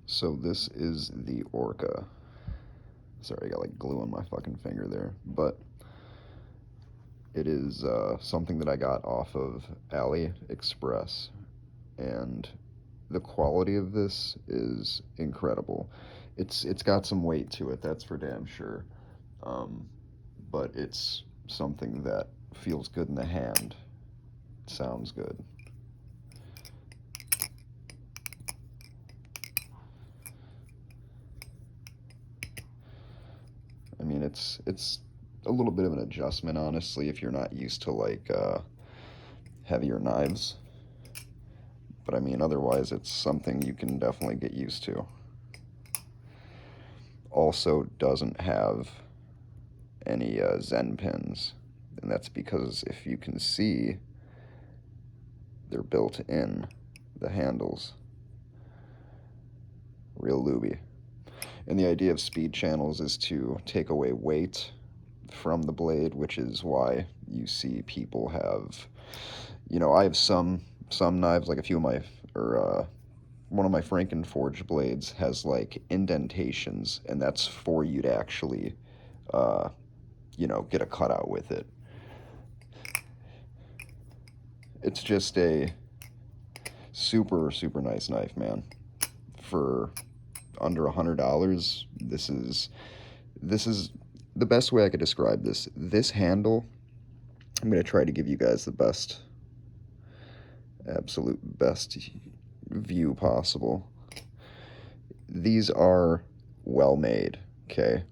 So this is the ORCA. Sorry, I got like glue on my fucking finger there. But it is something that I got off of AliExpress. And the quality of this is incredible. It's got some weight to it, that's for damn sure. Um, but it's something that feels good in the hand. Sounds good. I mean, it's a little bit of an adjustment, honestly, if you're not used to like heavier knives. But I mean, otherwise, it's something you can definitely get used to. Also, doesn't have any Zen pins, and that's because if you can see, they're built in the handles. Real looby. And the idea of speed channels is to take away weight from the blade, which is why you see people have, I have some knives, like a few of my, or one of my Frankenforge blades has like indentations, and that's for you to actually, uh, get a cutout with it. It's just a super, super nice knife, man. For under $100, this is the best way I could describe this. This handle, I'm gonna try to give you guys the best, absolute best view possible. These are well made, okay?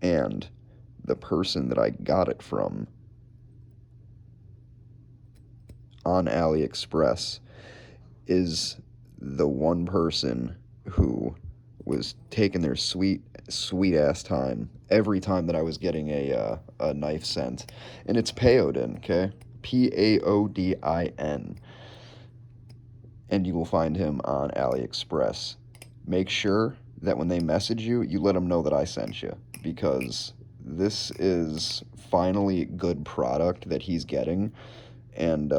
And the person that I got it from on AliExpress is the one person who was taking their sweet, sweet ass time every time that I was getting a knife sent. And it's Paodin, okay? Paodin. And you will find him on AliExpress. Make sure that when they message you, you let them know that I sent you, because this is finally good product that he's getting. And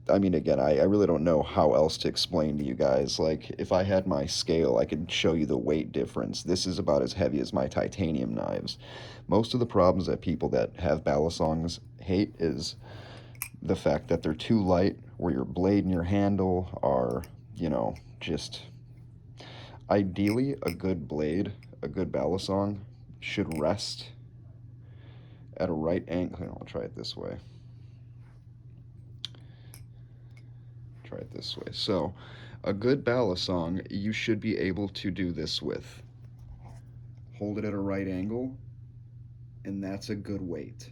I mean, again, I really don't know how else to explain to you guys. Like, if I had my scale, I could show you the weight difference. This is about as heavy as my titanium knives. Most of the problems that people that have balisongs hate is the fact that they're too light, where your blade and your handle are, just ideally a good blade, a good balisong should rest at a right angle. I'll try it this way. Try it this way. So, a good balisong, you should be able to do this with. Hold it at a right angle, and that's a good weight.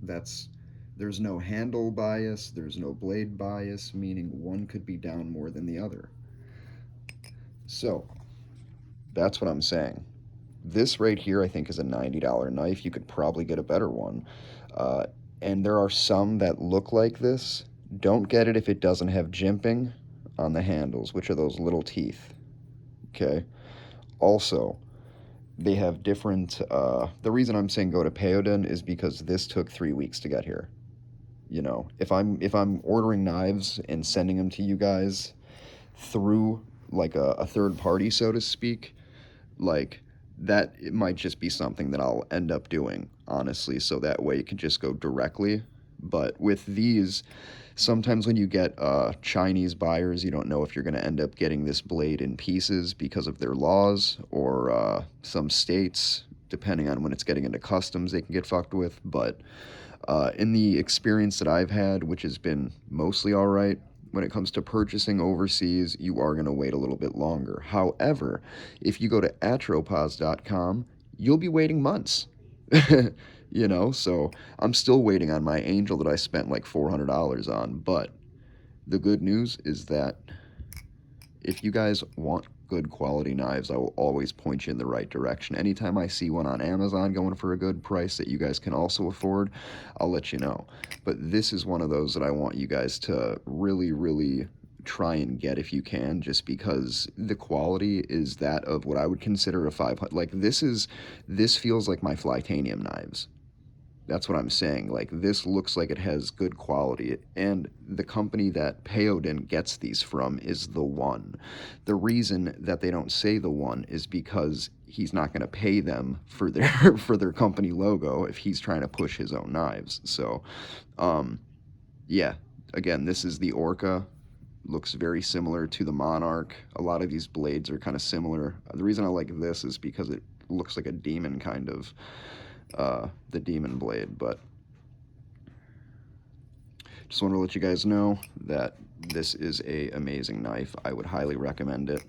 That's There's no handle bias, there's no blade bias, meaning one could be down more than the other. So, that's what I'm saying. This right here, I think, is a $90 knife. You could probably get a better one. Uh, and there are some that look like this. Don't get it if it doesn't have jimping on the handles, which are those little teeth. Okay? Also, they have different. The reason I'm saying go to Paodin is because this took 3 weeks to get here. If I'm ordering knives and sending them to you guys through like a third party, so to speak, like that, it might just be something that I'll end up doing, honestly, so that way it can just go directly. But with these, sometimes when you get Chinese buyers, you don't know if you're going to end up getting this blade in pieces because of their laws, or some states, depending on when it's getting into customs, they can get fucked with. But in the experience that I've had, which has been mostly all right, when it comes to purchasing overseas, you are going to wait a little bit longer. However, if you go to atropos.com, you'll be waiting months. So I'm still waiting on my Angel that I spent like $400 on. But the good news is that if you guys want good quality knives, I will always point you in the right direction. Anytime I see one on Amazon going for a good price that you guys can also afford, I'll let you know. But this is one of those that I want you guys to really, really try and get if you can, just because the quality is that of what I would consider a 500. Like, this feels like my Flytanium knives. That's what I'm saying. Like, this looks like it has good quality, and the company that Payoden gets these from is The One. The reason that they don't say The One is because he's not going to pay them for their for their company logo if he's trying to push his own knives. So, um, yeah. Again, this is the Orca. Looks very similar to the Monarch. A lot of these blades are kind of similar. The reason I like this is because it looks like a demon kind of, the demon blade. But just want to let you guys know that this is a amazing knife. I would highly recommend it.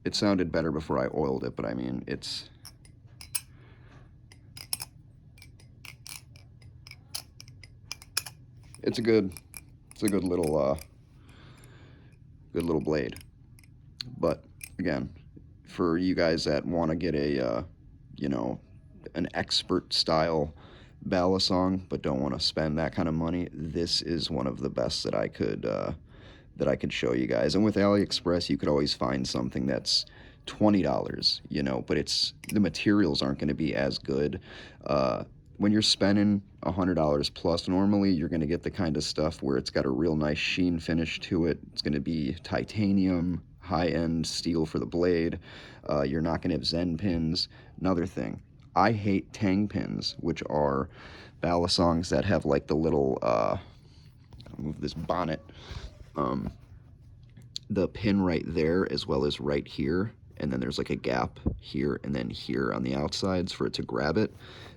It sounded better before I oiled it, but I mean, it's a good good little blade. But again, for you guys that want to get a you know, an expert style balisong but don't want to spend that kind of money, this is one of the best that I could show you guys. And with AliExpress, you could always find something that's $20, you know, but it's the materials aren't going to be as good. When you're spending $100 plus, normally you're going to get the kind of stuff where it's got a real nice sheen finish to it. It's going to be titanium, high-end steel for the blade. You're not going to have Zen pins. Another thing, I hate Tang pins, which are balisongs that have like the little, I'll move this bonnet, um, the pin right there as well as right here, and then there's like a gap here and then here on the outsides for it to grab it.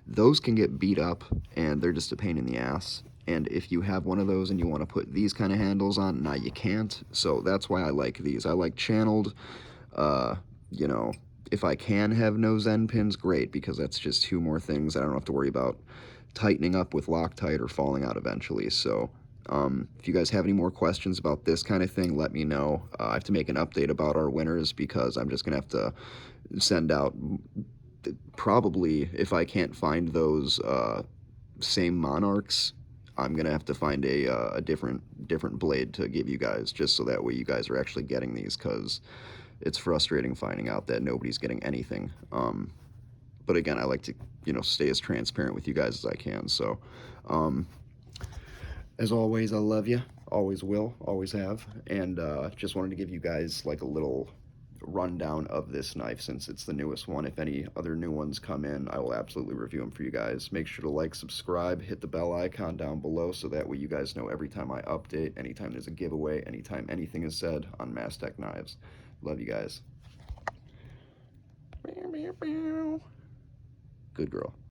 Those can get beat up and they're just a pain in the ass. And if you have one of those and you want to put these kind of handles on, now you can't. So that's why I like these. I like channeled. uh you know, if I can have no Zen pins, great, because that's just two more things I don't have to worry about tightening up with Loctite or falling out eventually. So if you guys have any more questions about this kind of thing, let me know. I have to make an update about our winners because I'm just going to have to send out, probably, if I can't find those same Monarchs, I'm going to have to find a different blade to give you guys, just so that way you guys are actually getting these, because it's frustrating finding out that nobody's getting anything. But again, I like to, you know, stay as transparent with you guys as I can. So, as always, I love you. Always will. Always have. And just wanted to give you guys like a little rundown of this knife since it's the newest one. If any other new ones come in, I will absolutely review them for you guys. Make sure to like, subscribe, hit the bell icon down below so that way you guys know every time I update, anytime there's a giveaway, anytime anything is said on Mastech Knives. Love you guys. Good girl.